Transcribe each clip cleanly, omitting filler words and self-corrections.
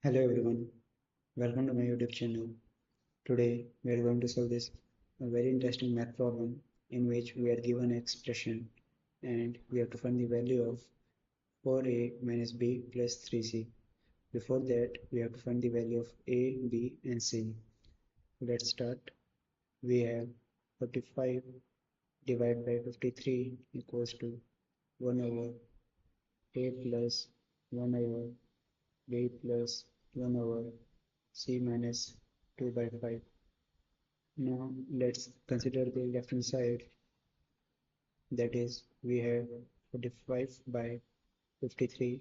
Hello everyone, welcome to my YouTube channel. Today we are going to solve this a very interesting math problem in which we are given an expression and we have to find the value of 4a minus b plus 3c. Before that we have to find the value of a, b and c. Let's start. We have 45 divided by 53 equals to 1 over a plus 1 over b plus 1 over c minus 2 by 5. Now let's consider the left hand side, that is we have 45 by 53.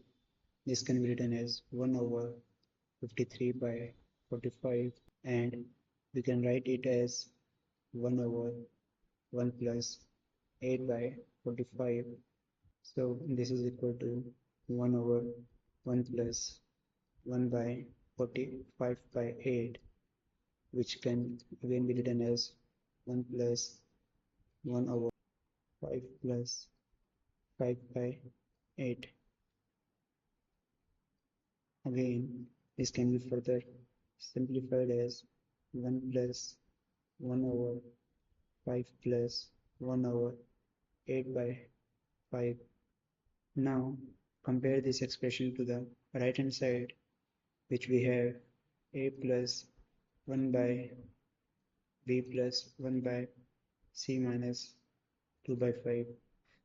This can be written as 1 over 53 by 45, and we can write it as 1 over 1 plus 8 by 45. So this is equal to 1 over 1 plus 1 by 45 by 8, which can again be written as 1 plus 1 over 5 plus 5 by 8. Again, this can be further simplified as 1 plus 1 over 5 plus 1 over 8 by 5. Now, compare this expression to the right hand side, which we have a plus 1 by b plus 1 by c minus 2 by 5.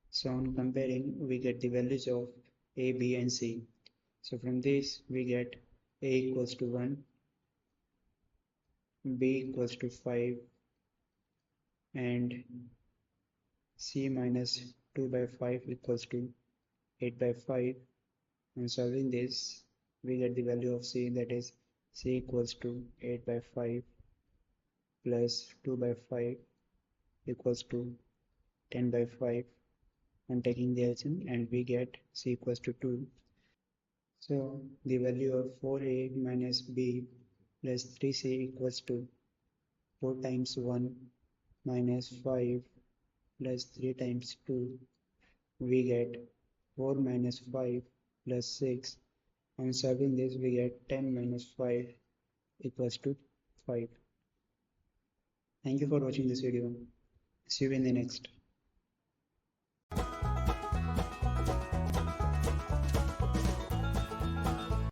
So on comparing, we get the values of a, b and c. So from this we get a equals to 1, b equals to 5 and c minus 2 by 5 equals to 8 by 5. On solving this, we get the value of c, that is c equals to 8 by 5 plus 2 by 5 equals to 10 by 5. And taking the LCM, and we get c equals to 2. So the value of 4a minus b plus 3c equals to 4 times 1 minus 5 plus 3 times 2. We get 4 minus 5 plus 6. On solving this, we get 10 minus 5 equals to 5. Thank you for watching this video. See you in the next.